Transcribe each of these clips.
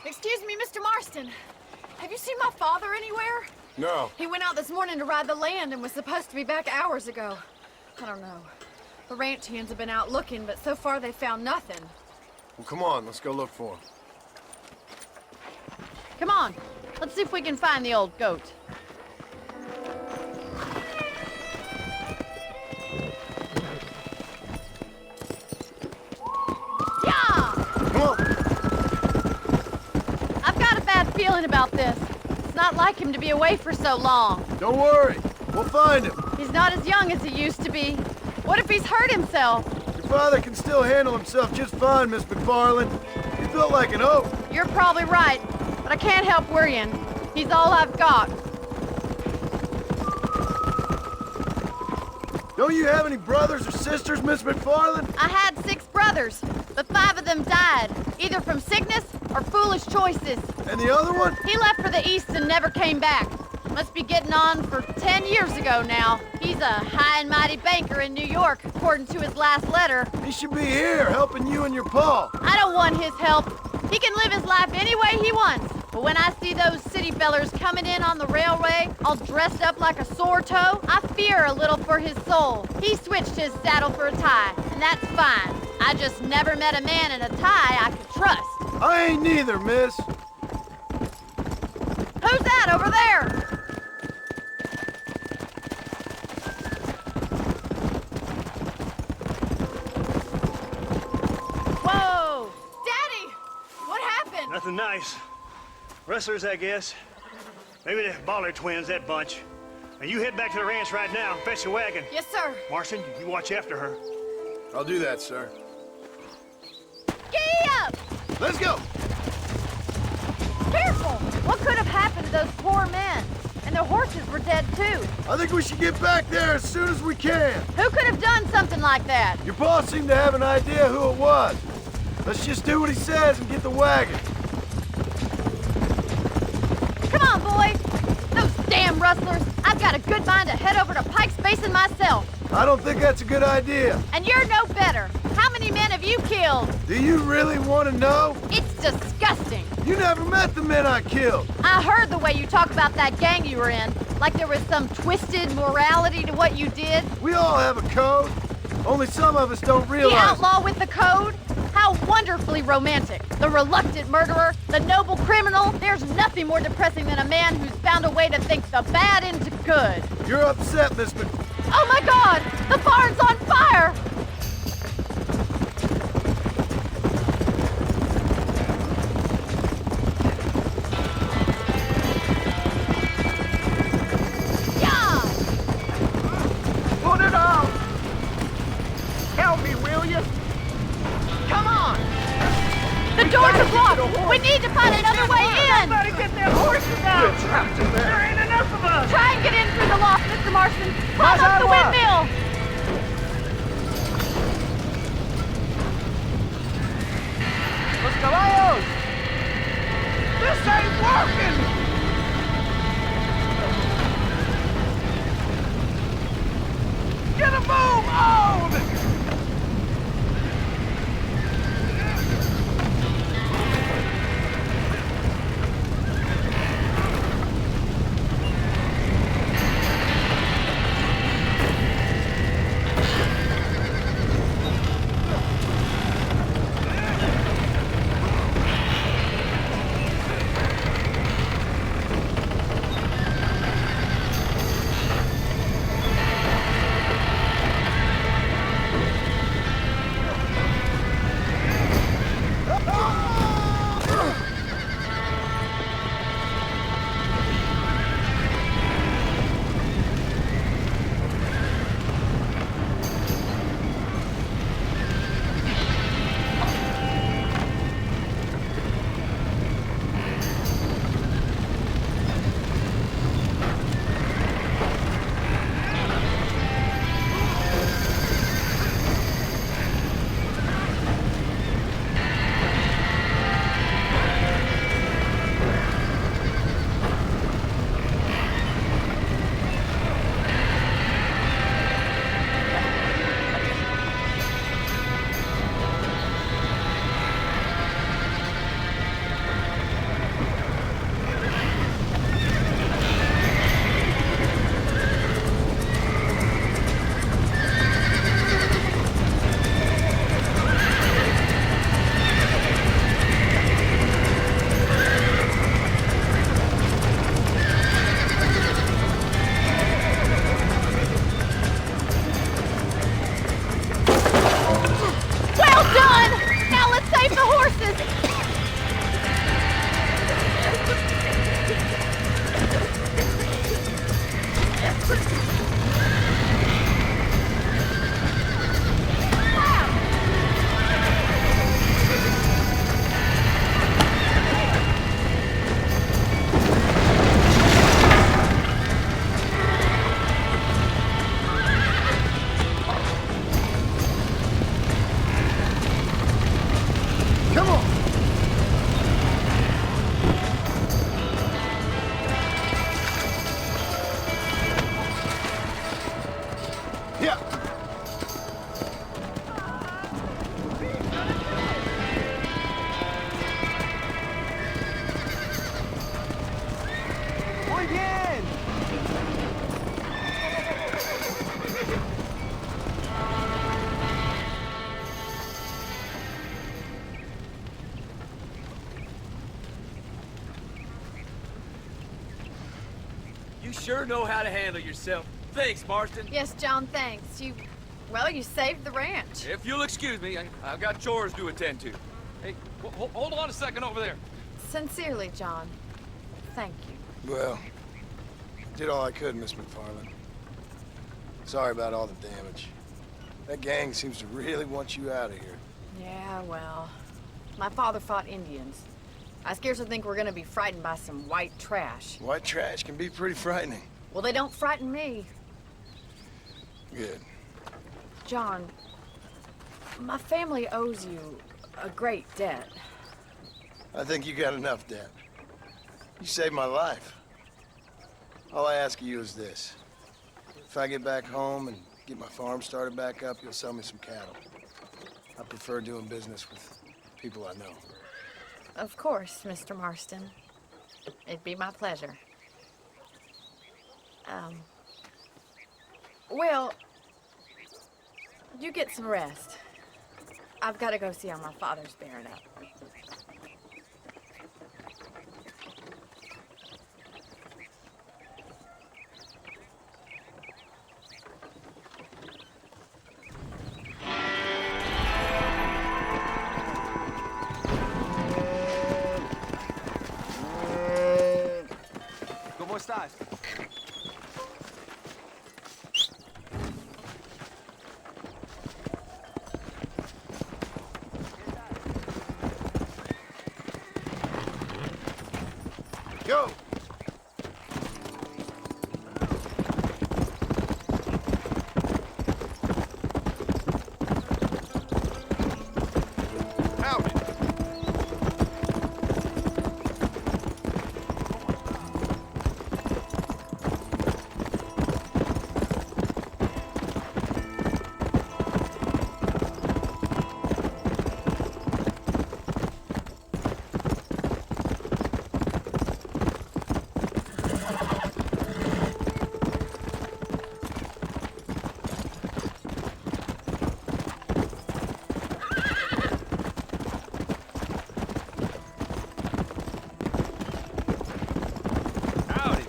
Excuse me, Mr. Marston. Have you seen my father anywhere? No. He went out this morning to ride the land and was supposed to be back hours ago. I don't know. The ranch hands have been out looking, but so far they found nothing. Well, come on, let's go look for him. Come on, let's see if we can find the old goat. Yeah! Come on! I've got a bad feeling about this. It's not like him to be away for so long. Don't worry, we'll find him. He's not as young as he used to be. What if he's hurt himself? Your father can still handle himself just fine, Miss McFarland. He built like an oak. You're probably right, but I can't help worrying. He's all I've got. Don't you have any brothers or sisters, Miss McFarland? I had 6 brothers, but 5 of them died, either from sickness or foolish choices. And the other one? He left for the east and never came back. Must be getting on for 10 years ago now. He's a high and mighty banker in New York, according to his last letter. He should be here, helping you and your pa. I don't want his help. He can live his life any way he wants. But when I see those city fellers coming in on the railway, all dressed up like a sore toe, I fear a little for his soul. He switched his saddle for a tie, and that's fine. I just never met a man in a tie I could trust. I ain't neither, miss. Who's that over there? Whoa! Daddy! What happened? Nothing nice. Rustlers, I guess. Maybe the Baller twins, that bunch. Now you head back to the ranch right now and fetch the wagon. Yes, sir. Marston, you watch after her. I'll do that, sir. Giddy up! Let's go! Careful! What could have happened to those poor men? And their horses were dead, too. I think we should get back there as soon as we can. Who could have done something like that? Your boss seemed to have an idea who it was. Let's just do what he says and get the wagon. Come on, boys! Those damn rustlers! I've got a good mind to head over to Pike's Basin myself. I don't think that's a good idea. And you're no better. How many men have you killed? Do you really want to know? It's disgusting. You never met the men I killed. I heard the way you talk about that gang you were in, like there was some twisted morality to what you did. We all have a code. Only some of us don't realize. The outlaw with the code? How wonderfully romantic. The reluctant murderer, the noble criminal. There's nothing more depressing than a man who's found a way to think the bad into good. You're upset, Miss Mc... Oh my God! The barn's on fire! Yeah! Put it out! Help me, will you? Come on! The doors are blocked! We need to find another way in! Somebody get their horses out! We're trapped in there! There ain't enough of us! Try and get in through the loft, Mr. Marston! Climb Mas up the agua! windmill! Los caballos! This ain't working! Get a move on! again! You sure know how to handle yourself. Thanks, Marston. Yes, John, thanks. Well, you saved the ranch. If you'll excuse me, I've got chores to attend to. Hey, hold on a second over there. Sincerely, John. Thank you. Well, did all I could, Miss McFarland. Sorry about all the damage. That gang seems to really want you out of here. Yeah, well, my father fought Indians. I scarcely think we're gonna be frightened by some white trash. White trash can be pretty frightening. Well, they don't frighten me. Good. John, my family owes you a great debt. I think you got enough debt. You saved my life. All I ask of you is this. If I get back home and get my farm started back up, you'll sell me some cattle. I prefer doing business with people I know. Of course, Mr. Marston. It'd be my pleasure. Well, you get some rest. I've got to go see how my father's bearing up. ¿Cómo estás? Go! Howdy.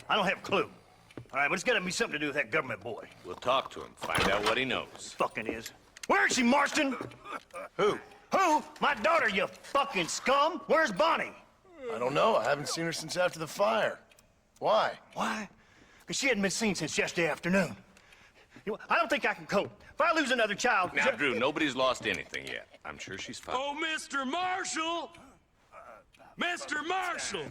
I don't have a clue. All right, but it's gotta be something to do with that government boy. We'll talk to him, find out what he knows. Fucking is. Where is she, Marston? Who? Who? My daughter, you fucking scum! Where's Bonnie? I don't know. I haven't seen her since after the fire. Why? Why? Because she hadn't been seen since yesterday afternoon. I don't think I can cope. If I lose another child... Now, Drew, nobody's lost anything yet. I'm sure she's fine. Oh, Mr. Marshall! Mr. Marshall!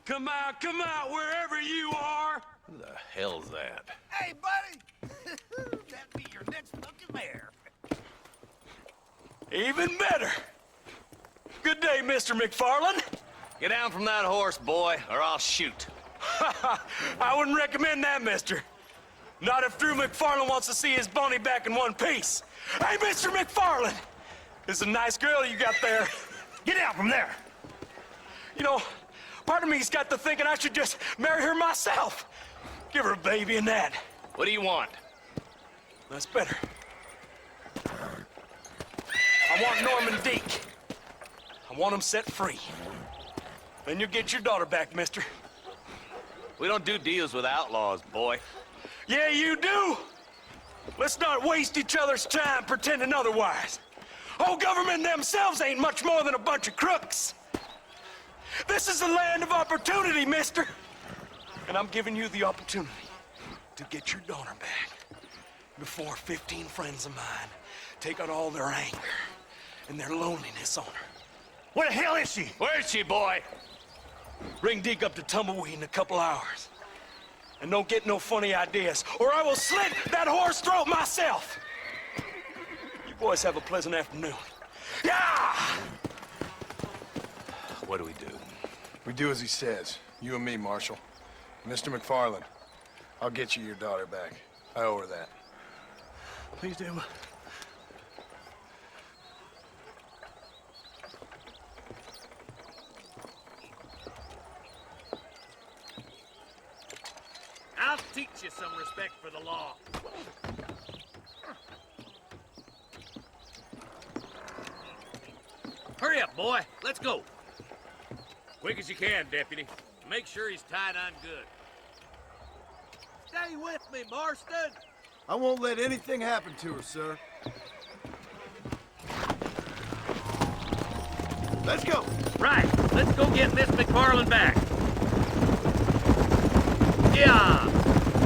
Come out, wherever you are! Who the hell's that? Hey, buddy! That'd be your next fucking mayor. Even better! Good day, Mr. McFarland. Get down from that horse, boy, or I'll shoot. I wouldn't recommend that, mister. Not if Drew McFarland wants to see his Bonnie back in one piece. Hey, Mr. McFarland! This is a nice girl you got there. Get out from there! You know, part of me's got to thinking I should just marry her myself. Give her a baby and that. What do you want? That's better. I want Norman Deek. I want him set free. Then you'll get your daughter back, mister. We don't do deals with outlaws, boy. Yeah, you do! Let's not waste each other's time pretending otherwise. Old government themselves ain't much more than a bunch of crooks. This is the land of opportunity, mister. And I'm giving you the opportunity to get your daughter back before 15 friends of mine take out all their anger and their loneliness on her. Where the hell is she? Where is she, boy? Bring Deke up to Tumbleweed in a couple hours. And don't get no funny ideas, or I will slit that horse throat myself. You boys have a pleasant afternoon. Yeah! What do we do? We do as he says. You and me, Marshal. Mr. McFarland, I'll get you your daughter back. I owe her that. Please do. I'll teach you some respect for the law. Hurry up, boy. Let's go. Quick as you can, Deputy. Make sure he's tied on good. Stay with me, Marston. I won't let anything happen to her, sir. Let's go. Right. Let's go get Miss McFarland back. Yeah.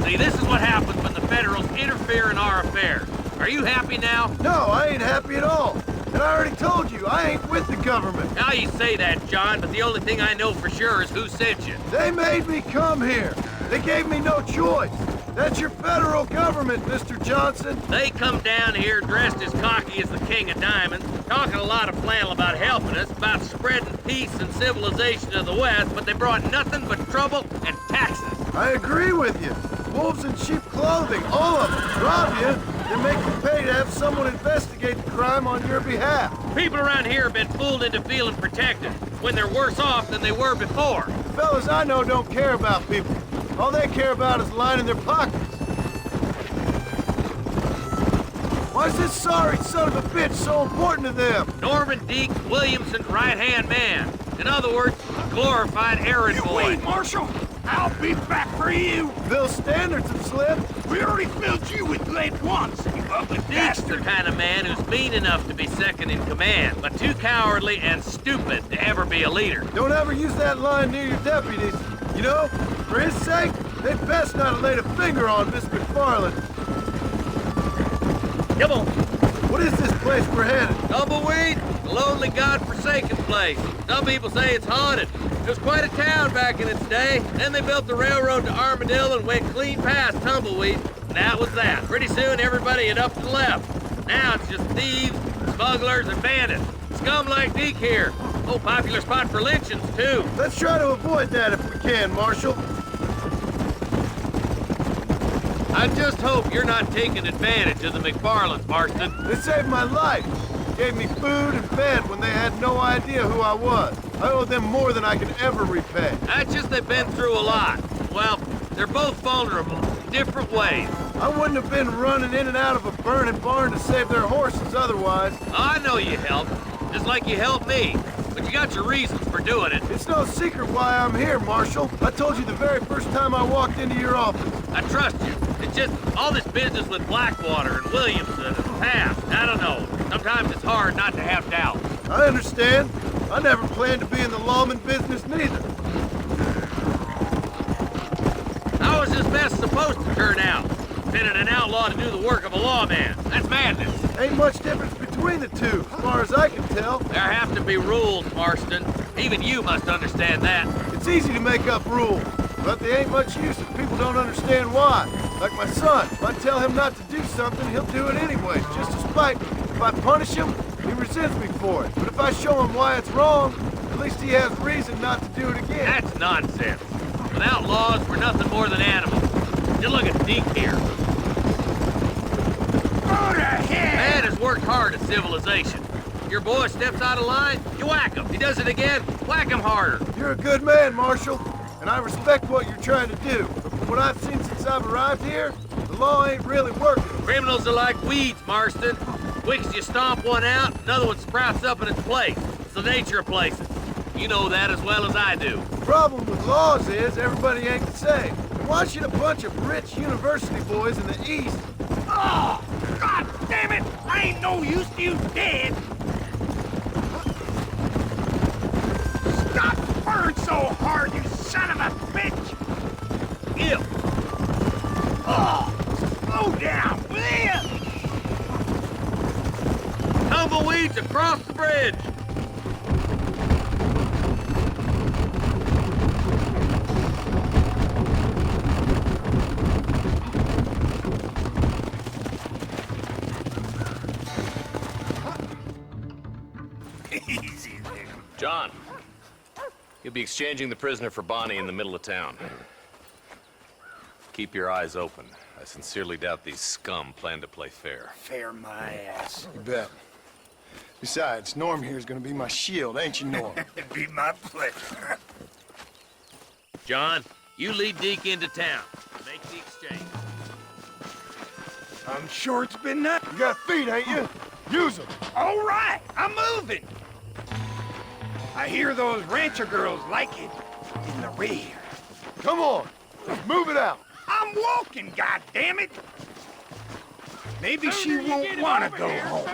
See, this is what happens when the Federals interfere in our affairs. Are you happy now? No, I ain't happy at all. And I already told you, I ain't with the government. Now you say that, John, but the only thing I know for sure is who sent you. They made me come here. They gave me no choice. That's your federal government, Mr. Johnson. They come down here dressed as cocky as the King of Diamonds, talking a lot of flannel about helping us, about spreading peace and civilization to the West, but they brought nothing but trouble and taxes. I agree with you. Wolves in sheep clothing, all of them. Rob you, then make you pay to have someone investigate the crime on your behalf. People around here have been fooled into feeling protected, when they're worse off than they were before. The fellas I know don't care about people. All they care about is lining their pockets. Why is this sorry son of a bitch so important to them? Norman Deke, Williamson's right-hand man. In other words, a glorified errand boy. Wait, Marshal! I'll be back for you! Bill's standards have slipped. We already filled you with lead once, you ugly Deke's the bastard! kind of man who's mean enough to be second in command, but too cowardly and stupid to ever be a leader. Don't ever use that line near your deputies. You know, for his sake, they'd best not have laid a finger on Miss McFarland. Come on. What is this place we're headed? Tumbleweed, a lonely, god-forsaken place. Some people say it's haunted. It was quite a town back in its day. Then they built the railroad to Armadillo and went clean past Tumbleweed. And that was that. Pretty soon, everybody had up and left. Now it's just thieves, smugglers, and bandits. Scum like Deke here. Oh, popular spot for lynchings, too. Let's try to avoid that if we can, Marshal. I just hope you're not taking advantage of the McFarlands, Marston. They saved my life. Gave me food and bed when they had no idea who I was. I owe them more than I can ever repay. That's just they've been through a lot. Well, they're both vulnerable in different ways. I wouldn't have been running in and out of a burning barn to save their horses otherwise. I know you helped, just like you helped me. But you got your reasons for doing it. It's no secret why I'm here, Marshal. I told you the very first time I walked into your office. I trust you. It's just all this business with Blackwater and Williamson and past. I don't know. Sometimes it's hard not to have doubt. I understand. I never planned to be in the lawman business neither. How was this mess supposed to turn out? sending an outlaw to do the work of a lawman. That's madness. Ain't much difference between the two, as far as I can tell. There have to be rules, Marston. Even you must understand that. It's easy to make up rules, but they ain't much use if people don't understand why. Like my son, if I tell him not to do something, he'll do it anyway, just to spite me. If I punish him, he resents me for it. But if I show him why it's wrong, at least he has reason not to do it again. That's nonsense. Without laws, we're nothing more than animals. Just look at Deke here. Man has worked hard at civilization. Your boy steps out of line, you whack him. He does it again, whack him harder. You're a good man, Marshal, and I respect what you're trying to do. But from what I've seen since I've arrived here, the law ain't really working. Criminals are like weeds, Marston. Quick as you stomp one out, another one sprouts up in its place. It's the nature of places. You know that as well as I do. The problem with laws is everybody ain't the same. Why should a bunch of rich university boys in the East... Oh, God damn it! I ain't no use to you dead! Stop burning so hard, you son of a bitch! Ew. Oh, slow down, will ya? Tumbleweeds across the bridge. Easy there. John, you'll be exchanging the prisoner for Bonnie in the middle of town. Keep your eyes open. I sincerely doubt these scum plan to play fair. Fair my ass. You bet. Besides, Norm here's gonna be my shield, ain't you, Norm? It'd be my pleasure. John, you lead Deke into town. Make the exchange. I'm sure it's been nice. You got feet, ain't you? Use them. All right, I'm moving. I hear those rancher girls like it in the rear. Come on, let's move it out. I'm walking, goddammit! Maybe she won't want to go home.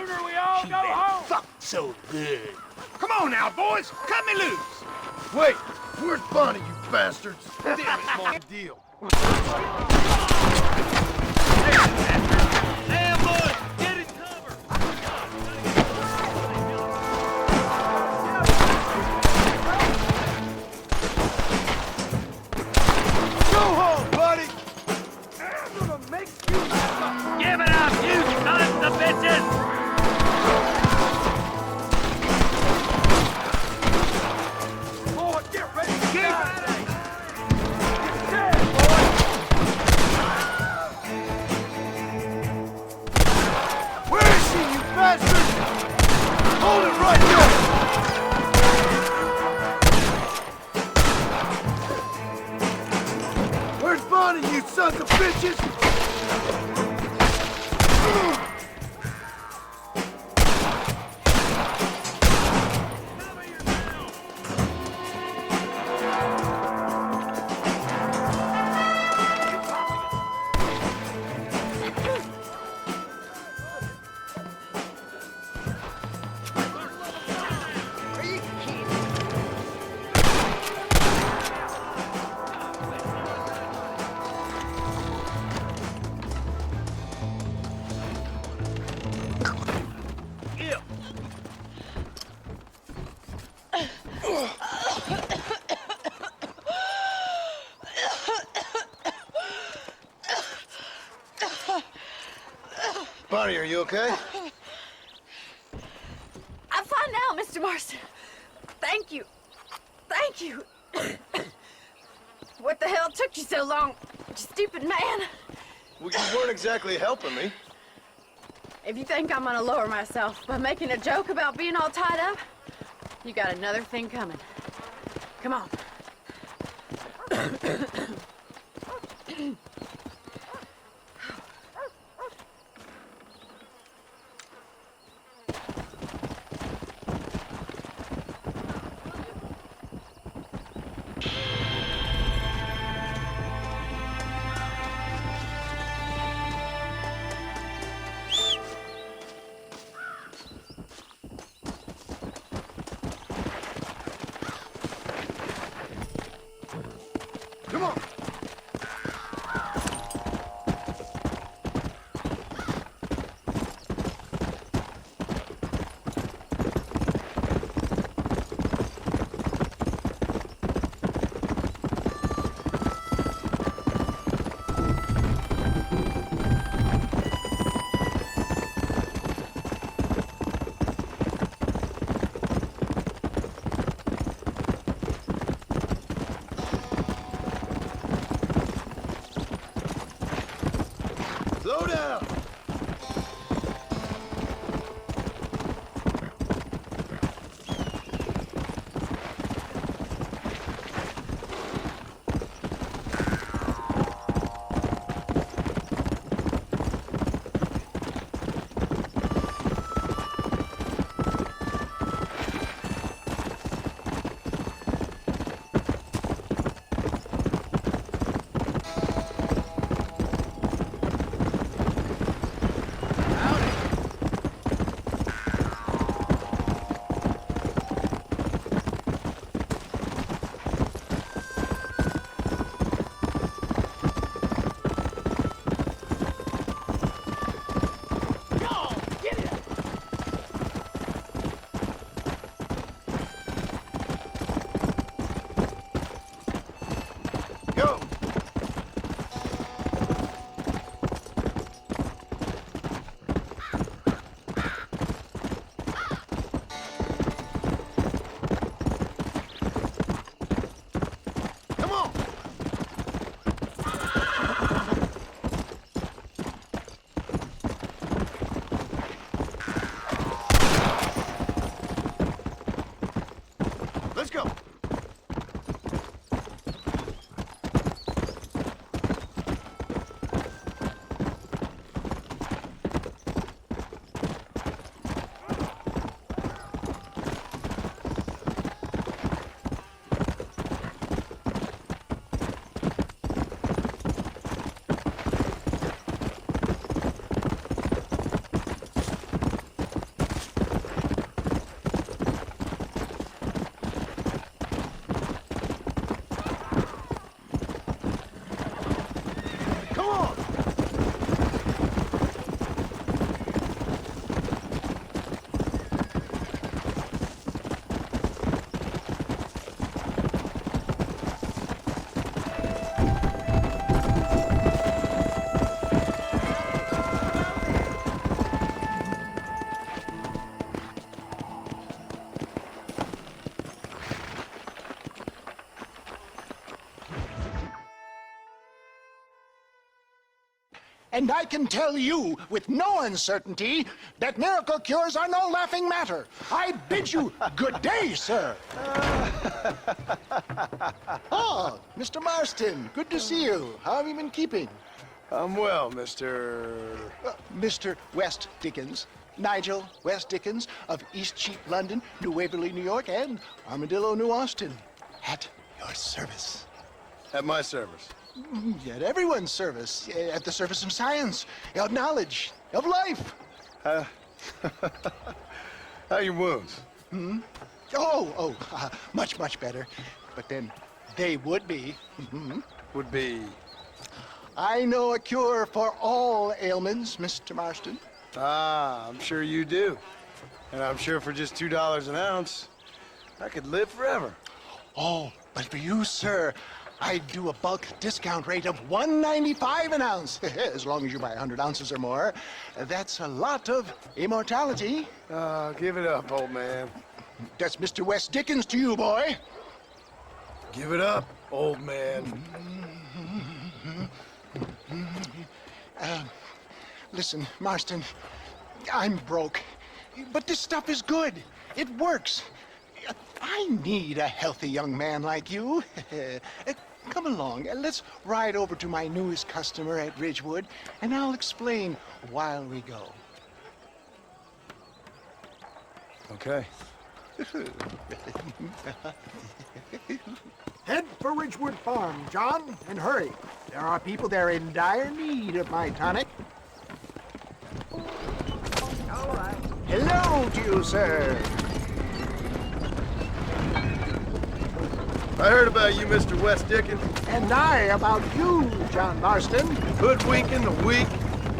She been fucked so good. Come on now, boys, cut me loose. Wait, where's Bonnie, you bastards? Damn it, my deal. Ambush! Get in cover! Go home, buddy. I'm gonna make you... Give it up, you sons of bitches! Boy, get ready to keep it. Where is she, you bastard? Hold it right there. Where's Bonnie, you sons of bitches? Bonnie, are you okay? I'm fine now, Mr. Marston. Thank you. Thank you. What the hell took you so long, you stupid man? Well, you weren't exactly helping me. If you think I'm gonna lower myself by making a joke about being all tied up, you got another thing coming. Come on. Come on. And I can tell you with no uncertainty that miracle cures are no laughing matter. I bid you good day, sir. Oh, Mr. Marston, good to see you. How have you been keeping? I'm well, Mr. Mr. West Dickens. Nigel West Dickens of East Cheap, London, New Waverly, New York, and Armadillo, New Austin. At your service. At my service. At everyone's service. At the service of science, of knowledge, of life. How are your wounds? Much, much better. But then they would be. Would be... I know a cure for all ailments, Mr. Marston. Ah, I'm sure you do. And I'm sure for just $2 an ounce, I could live forever. Oh, but for you, sir, I'd do a bulk discount rate of $1.95 an ounce, as long as you buy 100 ounces or more. That's a lot of immortality. Give it up, old man. That's Mr. West Dickens to you, boy. Give it up, old man. Listen, Marston, I'm broke, but this stuff is good. It works. I need a healthy young man like you. Come along, let's ride over to my newest customer at Ridgewood, and I'll explain while we go. Okay. Head for Ridgewood Farm, John, and hurry. There are people there in dire need of my tonic. All right. Hello to you, sir. I heard about you, Mr. West Dickens. And I about you, John Marston. Hoodwinking the weak,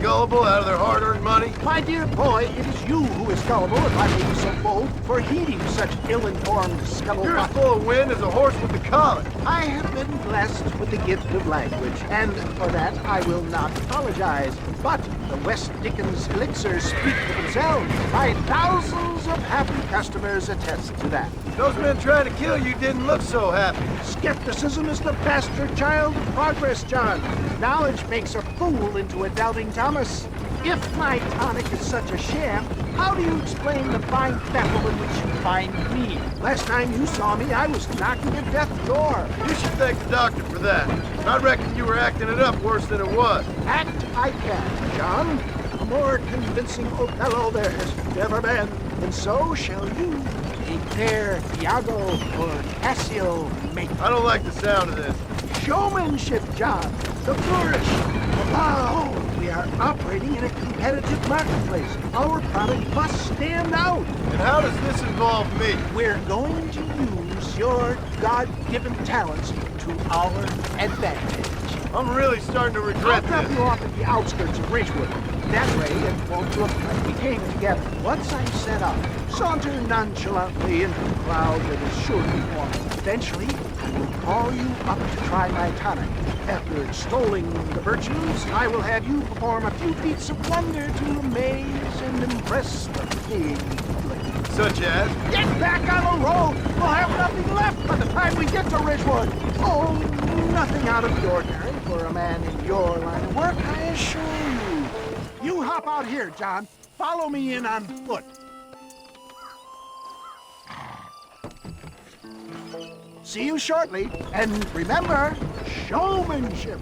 gullible out of their hard-earned money. My dear boy, it is you who is gullible, if I may be so bold, for heeding such ill-informed scuttlebutt. You're as full of wind as a horse with the collar. I have been blessed with the gift of language, and for that I will not apologize. But the West Dickens elixirs speak for themselves. My thousands of happy customers attest to that. Those men trying to kill you didn't look so happy. Skepticism is the bastard child of progress, John. Knowledge makes a fool into a doubting Thomas. If my tonic is such a sham, how do you explain the fine fettle in which you find me? Last time you saw me, I was knocking at death's door. You should thank the doctor for that. I reckon you were acting it up worse than it was. Act I can, John. A more convincing Othello there has never been. And so shall you. A fair Iago or Cassio make. I don't like the sound of this. Showmanship, John. The flourish. Oh, we are operating in a competitive marketplace. Our product must stand out. And how does this involve me? We're going to use your God-given talents to our advantage. I'm really starting to regret I'll drop this. you off at the outskirts of Ridgewood. That way it won't look like we came together. Once I'm set up, saunter nonchalantly into the crowd that is sure to be forming. Eventually, I will call you up to try my tonic. After extolling the virtues, I will have you perform a few feats of wonder to amaze and impress the pig public. Such as? Get back on the road! We'll have nothing left by the time we get to Ridgewood! Oh, nothing out of the ordinary for a man in your line of work, I assure you. You hop out here, John. Follow me in on foot. See you shortly, and remember, showmanship.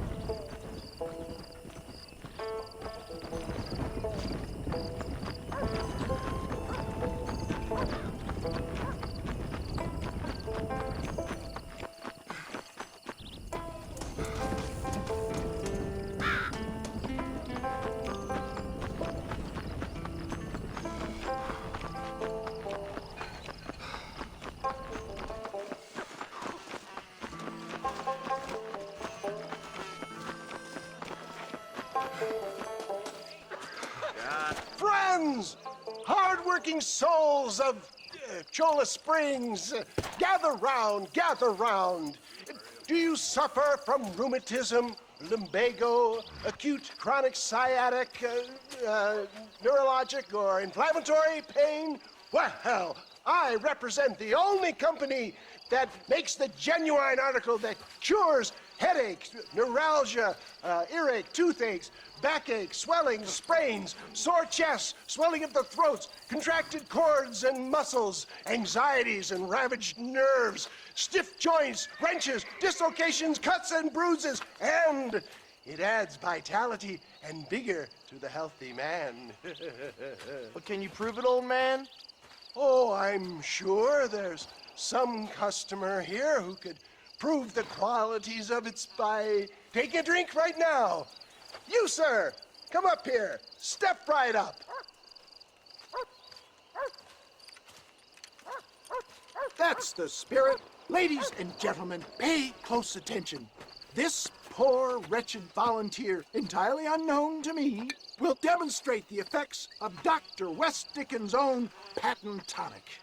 Friends, hard-working souls of Cholla Springs, gather round, gather round. Do you suffer from rheumatism, lumbago, acute chronic sciatic, neurologic, or inflammatory pain? Well, I represent the only company that makes the genuine article that cures headaches, neuralgia, earache, toothaches, backache, swelling, sprains, sore chests, swelling of the throats, contracted cords and muscles, anxieties and ravaged nerves, stiff joints, wrenches, dislocations, cuts and bruises, and it adds vitality and vigor to the healthy man. But can you prove it, old man? Oh, I'm sure there's some customer here who could prove the qualities of it by taking a drink right now. You, sir, come up here. Step right up. That's the spirit. Ladies and gentlemen, pay close attention. This poor, wretched volunteer, entirely unknown to me, will demonstrate the effects of Dr. West Dickens' own patent tonic.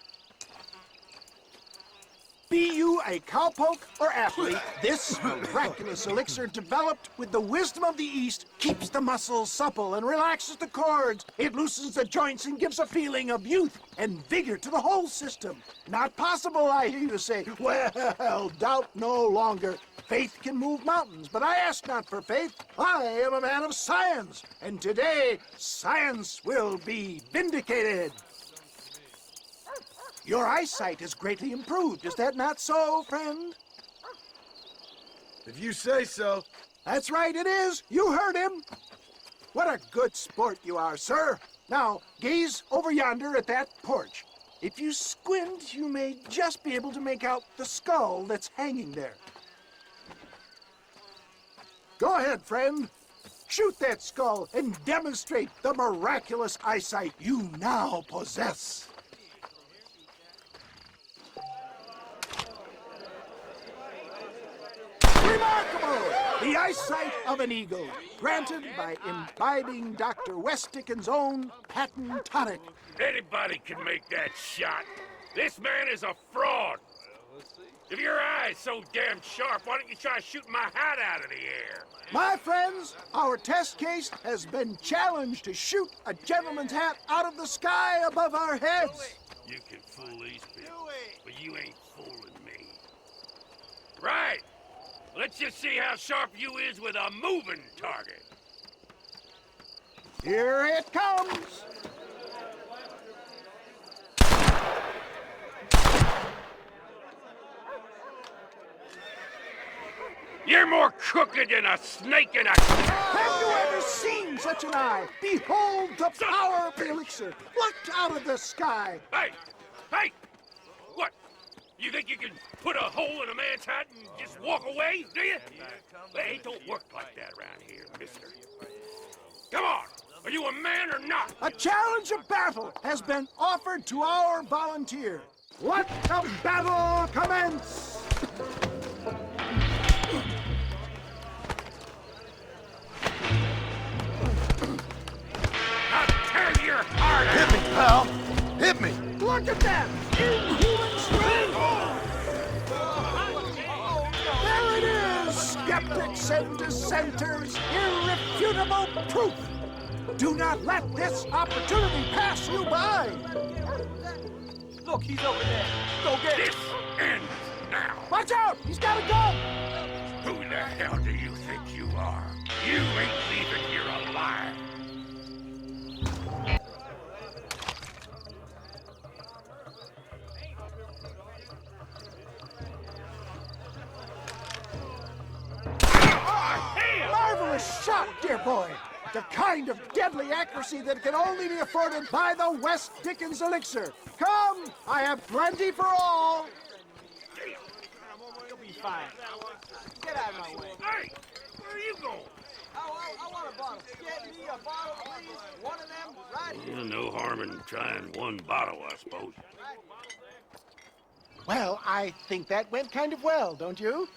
Be you a cowpoke or athlete, this miraculous elixir developed with the wisdom of the East keeps the muscles supple and relaxes the cords. It loosens the joints and gives a feeling of youth and vigor to the whole system. Not possible, I hear you say. Well, doubt no longer. Faith can move mountains, but I ask not for faith. I am a man of science, and today science will be vindicated. Your eyesight has greatly improved. Is that not so, friend? If you say so. That's right, it is. You heard him. What a good sport you are, sir. Now, gaze over yonder at that porch. If you squint, you may just be able to make out the skull that's hanging there. Go ahead, friend. Shoot that skull and demonstrate the miraculous eyesight you now possess. Remarkable! The eyesight of an eagle, granted by imbibing Dr. West Dickens' own patent tonic. Anybody can make that shot. This man is a fraud. If your eye's so damn sharp, why don't you try shooting my hat out of the air? My friends, our test case has been challenged to shoot a gentleman's hat out of the sky above our heads. You can fool these people, but you ain't fooling me. Right. Let's just see how sharp you is with a moving target. Here it comes. You're more crooked than a snake in a... Have you ever seen such an eye? Behold the power of the elixir, plucked out of the sky. Hey! Hey! What? You think you can put a hole in a man's hat and just walk away, do you? Hey, it don't work like that around here, mister. Come on! Are you a man or not? A challenge of battle has been offered to our volunteer. Let the battle commence! Your heart out. Hit me, pal. Hit me. Look at that! Inhuman strength! There it is! Skeptics and dissenters, irrefutable proof! Do not let this opportunity pass you by! Look, he's over there. Go get him. This ends now. Watch out! He's got a gun! Who the hell do you think you are? You ain't leaving here alive. Marvelous shot, dear boy! The kind of deadly accuracy that can only be afforded by the West Dickens elixir. Come, I have plenty for all. You'll be fine. Get out of my way. Hey, where are you going? I want a bottle. Get me a bottle, please. One of them right here. No harm in trying one bottle, I suppose. Well, I think that went kind of well, don't you?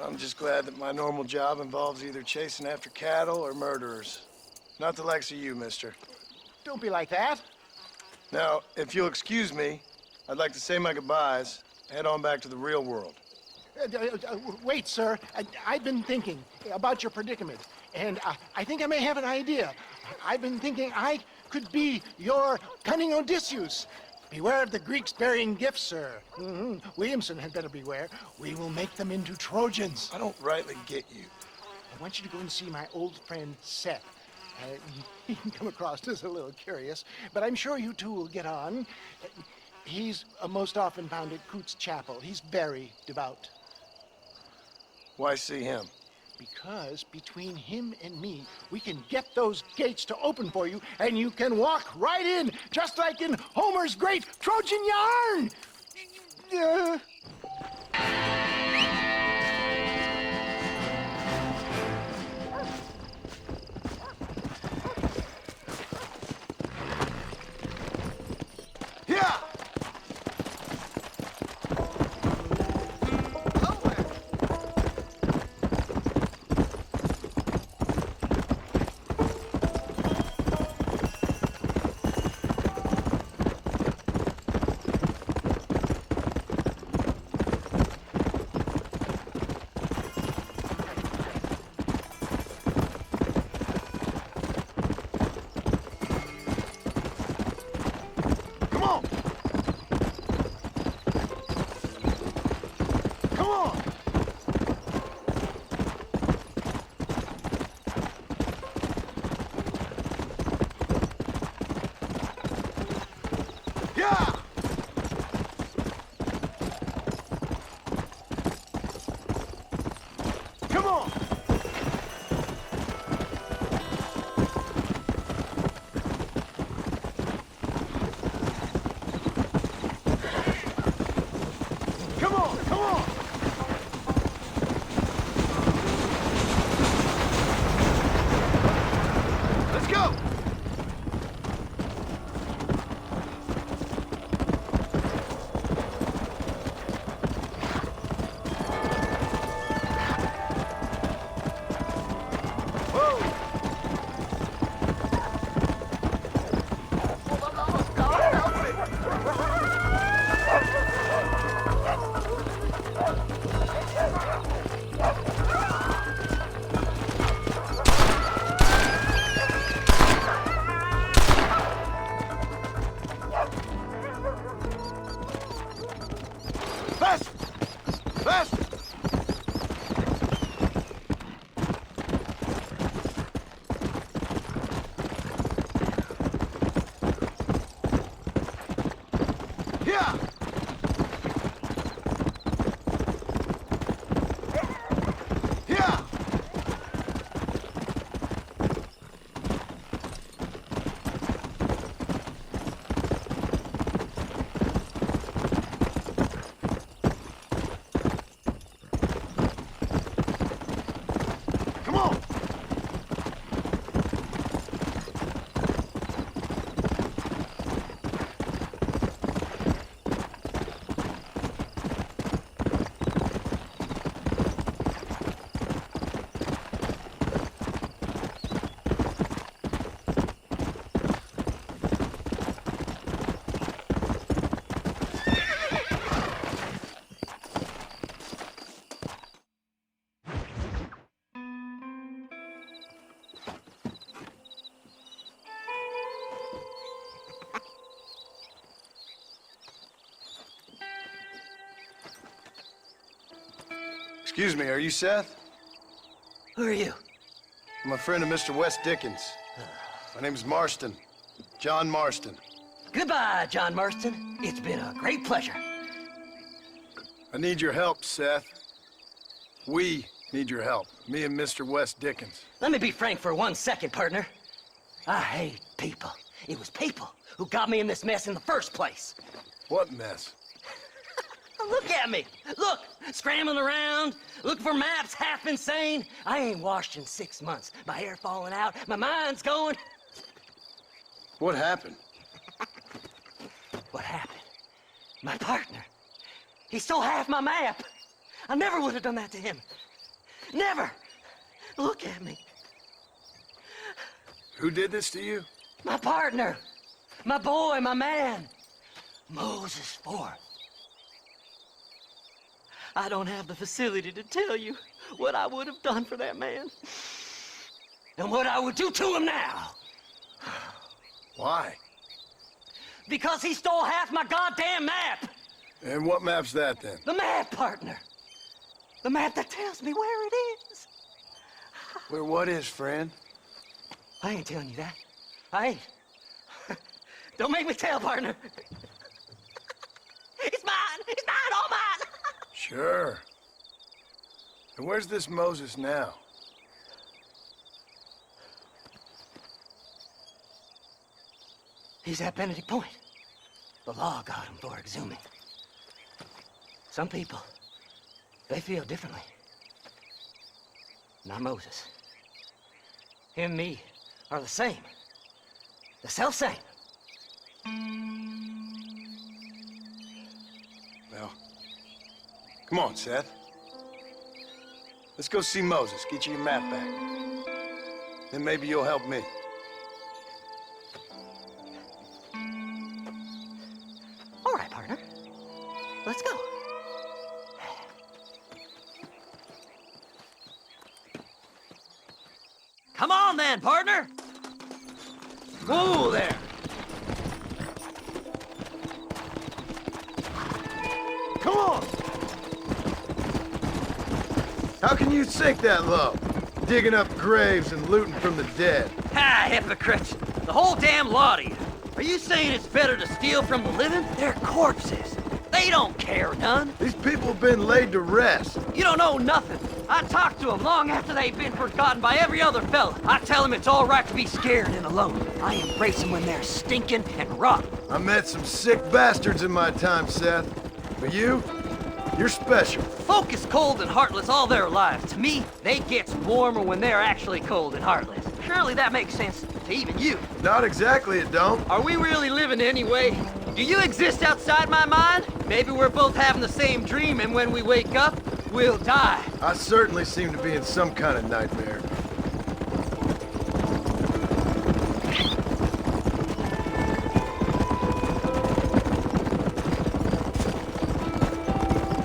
I'm just glad that my normal job involves either chasing after cattle or murderers. Not the likes of you, mister. Don't be like that. Now, if you'll excuse me, I'd like to say my goodbyes, head on back to the real world. Wait, sir. I've been thinking about your predicament, and I think I may have an idea. I've been thinking I could be your cunning Odysseus. Beware of the Greeks burying gifts, sir. Williamson had better beware. We will make them into Trojans. I don't rightly get you. I want you to go and see my old friend Seth. He can come across as a little curious, but I'm sure you two will get on. He's most often found at Coots Chapel. He's very devout. Why see him? Because between him and me, we can get those gates to open for you, and you can walk right in, just like in Homer's great Trojan yarn! Yeah! Excuse me, are you Seth? Who are you? I'm a friend of Mr. West Dickens. My name's Marston. John Marston. Goodbye, John Marston. It's been a great pleasure. I need your help, Seth. We need your help. Me and Mr. West Dickens. Let me be frank for 1 second, partner. I hate people. It was people who got me in this mess in the first place. What mess? Look at me. Look, scrambling around, looking for maps, half insane. I ain't washed in 6 months. My hair falling out, my mind's going. What happened? What happened? My partner. He stole half my map. I never would have done that to him. Never. Look at me. Who did this to you? My partner. My boy, my man. Moses Ford. I don't have the facility to tell you what I would have done for that man. And what I would do to him now. Why? Because he stole half my goddamn map! And what map's that, then? The map, partner! The map that tells me where it is! Where what is, friend? I ain't telling you that. I ain't. Don't make me tell, partner. It's mine! It's mine, all mine! Sure. And where's this Moses now? He's at Benedict Point. The law got him for exhuming. Some people, they feel differently. Not Moses. Him and me are the same. The self-same. Well, come on, Seth. Let's go see Moses, get you your map back. Then maybe you'll help me. All right, partner. Let's go. Come on then, partner! Whoa there! Come on! How can you sink that low? Digging up graves and looting from the dead. Ha, hypocrites! The whole damn lot of you. Are you saying it's better to steal from the living? They're corpses. They don't care none. These people have been laid to rest. You don't know nothing. I talk to them long after they've been forgotten by every other fella. I tell them it's all right to be scared and alone. I embrace them when they're stinking and rotten. I met some sick bastards in my time, Seth. But you're special. Folk is cold and heartless all their lives. To me, they gets warmer when they're actually cold and heartless. Surely that makes sense to even you. Not exactly, it don't. Are we really living anyway? Do you exist outside my mind? Maybe we're both having the same dream, and when we wake up, we'll die. I certainly seem to be in some kind of nightmare.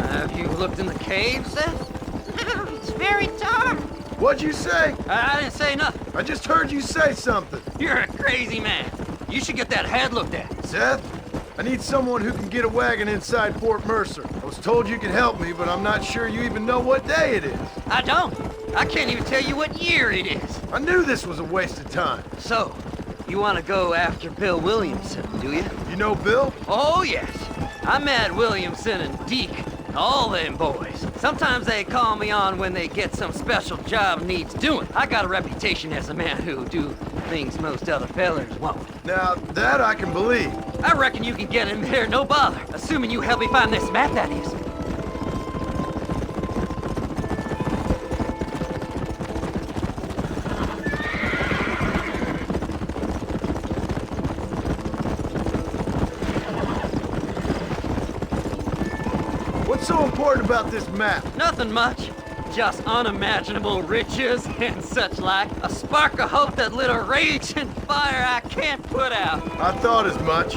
Have you looked in the cave, Seth? It's very dark. What'd you say? I didn't say nothing. I just heard you say something. You're a crazy man. You should get that head looked at. Seth, I need someone who can get a wagon inside Fort Mercer. I was told you could help me, but I'm not sure you even know what day it is. I don't. I can't even tell you what year it is. I knew this was a waste of time. So, you want to go after Bill Williamson, do you? You know Bill? Oh, yes. I met Williamson and Deke, and all them boys. Sometimes they call me on when they get some special job needs doing. I got a reputation as a man who'll do things most other fellers won't. Now, that I can believe. I reckon you can get in there, no bother. Assuming you help me find this map, that is. What's so important about this map? Nothing much. Just unimaginable riches and such like. A spark of hope that lit a raging fire I can't put out. I thought as much.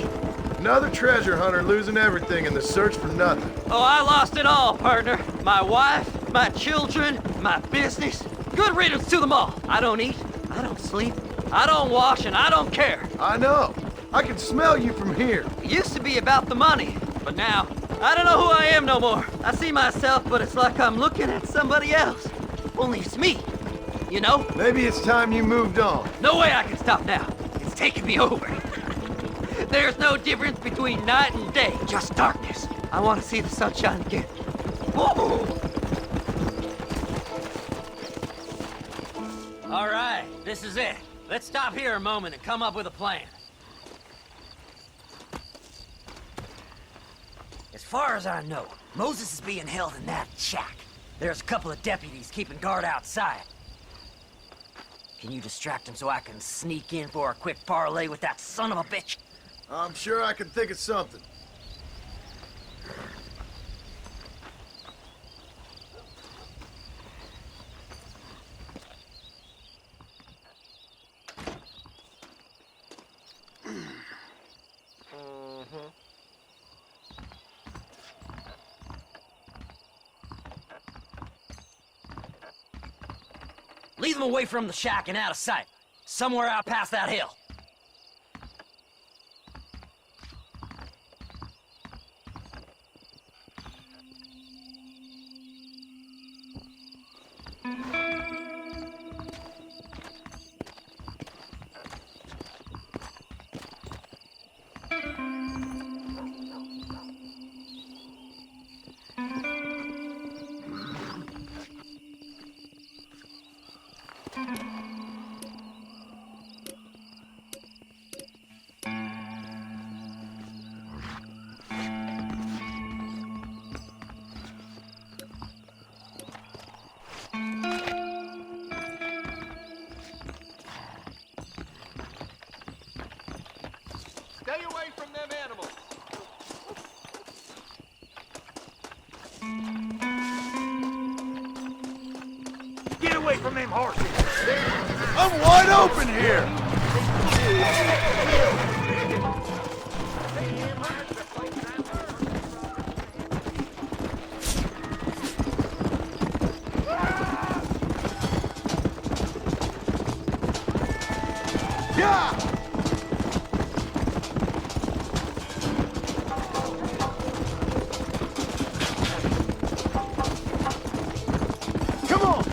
Another treasure hunter losing everything in the search for nothing. Oh, I lost it all, partner. My wife, my children, my business. Good riddance to them all. I don't eat, I don't sleep, I don't wash, and I don't care. I know. I can smell you from here. It used to be about the money, but now, I don't know who I am no more. I see myself, but it's like I'm looking at somebody else. Only it's me, you know? Maybe it's time you moved on. No way I can stop now. It's taking me over. There's no difference between night and day, just darkness. I want to see the sunshine again. Whoa! All right, this is it. Let's stop here a moment and come up with a plan. As far as I know, Moses is being held in that shack. There's a couple of deputies keeping guard outside. Can you distract him so I can sneak in for a quick parlay with that son of a bitch? I'm sure I can think of something. Lead them away from the shack and out of sight. Somewhere out past that hill. animals. Get away from them horses! I'm wide open here! Yeah! Come on!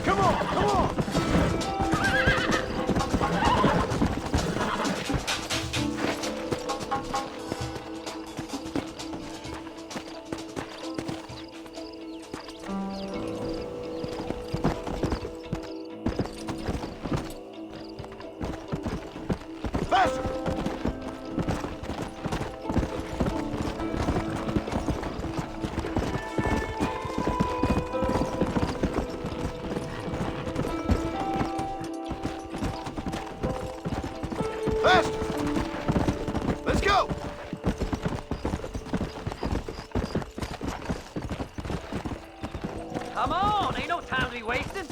Come on, come on! Faster! Faster! Let's go! Come on, ain't no time to be wasting.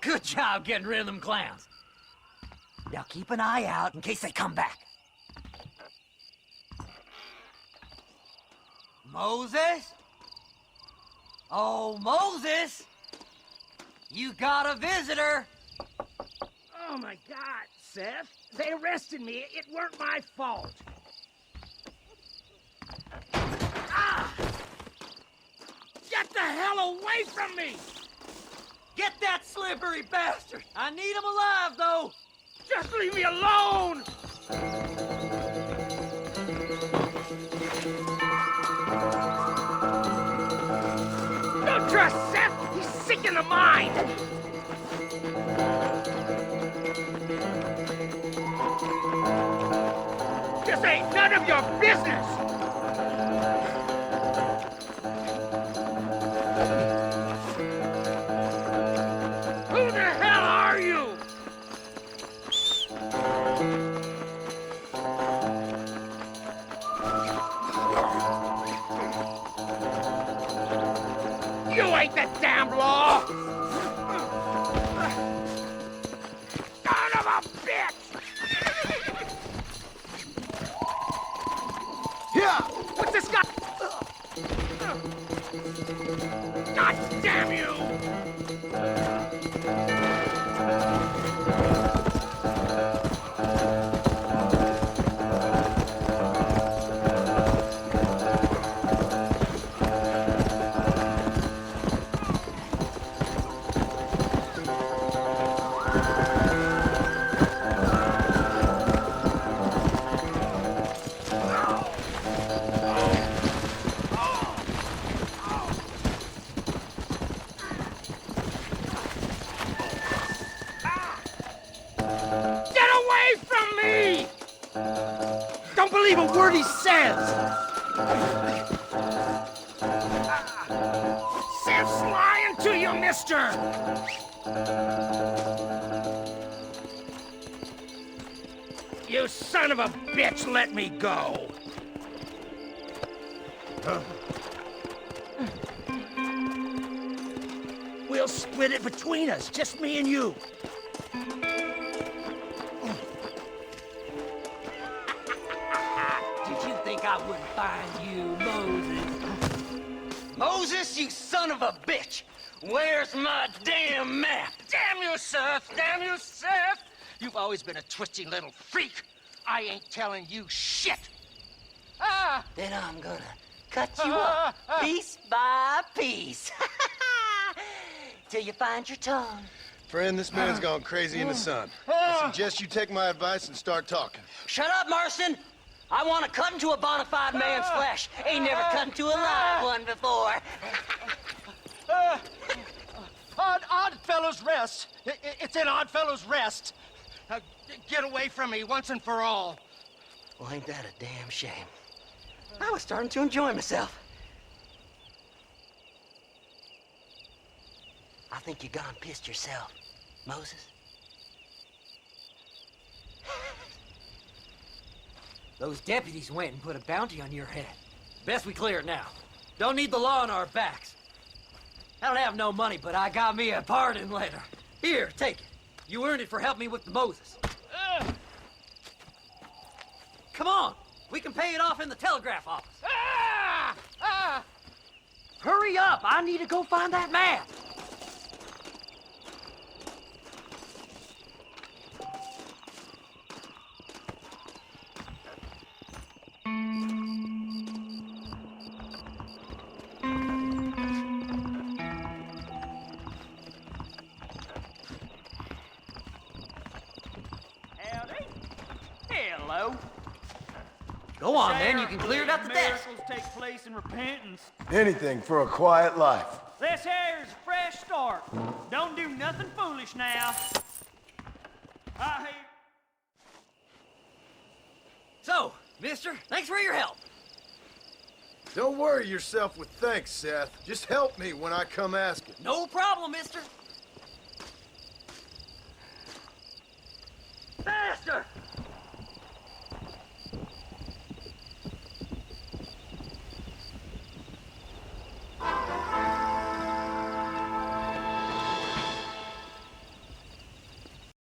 Good job getting rid of them clowns. Now keep an eye out in case they come back. Moses? Oh, Moses! You got a visitor! Oh my God, Seth. They arrested me. It weren't my fault. Ah! Get the hell away from me! Get that slippery bastard! I need him alive, though! Just leave me alone! Don't trust Seth! He's sick in the mind! This ain't none of your business! Who the hell are you? You ain't the damn law! Son of a bitch! Yeah! What's this guy? God damn you! Get away from me! Don't believe a word he says! Seth's lying to you, mister! You son of a bitch, let me go! We'll split it between us, just me and you. Did you think I wouldn't find you, Moses? Moses, you son of a bitch! Where's my damn map? Damn you, Seth! Damn you, Seth! You've always been a twisty little freak. I ain't telling you shit. Ah! Then I'm gonna cut you up piece by piece. Till you find your tongue. Friend, this man's gone crazy in the sun. I suggest you take my advice and start talking. Shut up, Marston! I want to cut into a bona fide man's flesh. Ain't never cut into a live one before. Odd Fellow's Rest. It's in Odd Fellow's Rest. Get away from me once and for all. Well, ain't that a damn shame? I was starting to enjoy myself. I think you gone pissed yourself, Moses. Those deputies went and put a bounty on your head. Best we clear it now. Don't need the law on our backs. I don't have no money, but I got me a pardon letter. Here, take it. You earned it for helping me with the Moses. Come on, we can pay it off in the telegraph office. Hurry up, I need to go find that man. Hello. Go on, then. You can clear it up the desk. Miracles take place in repentance. Anything for a quiet life. This here's a fresh start. Don't do nothing foolish now. I hear... So, mister, thanks for your help. Don't worry yourself with thanks, Seth. Just help me when I come asking. No problem, mister.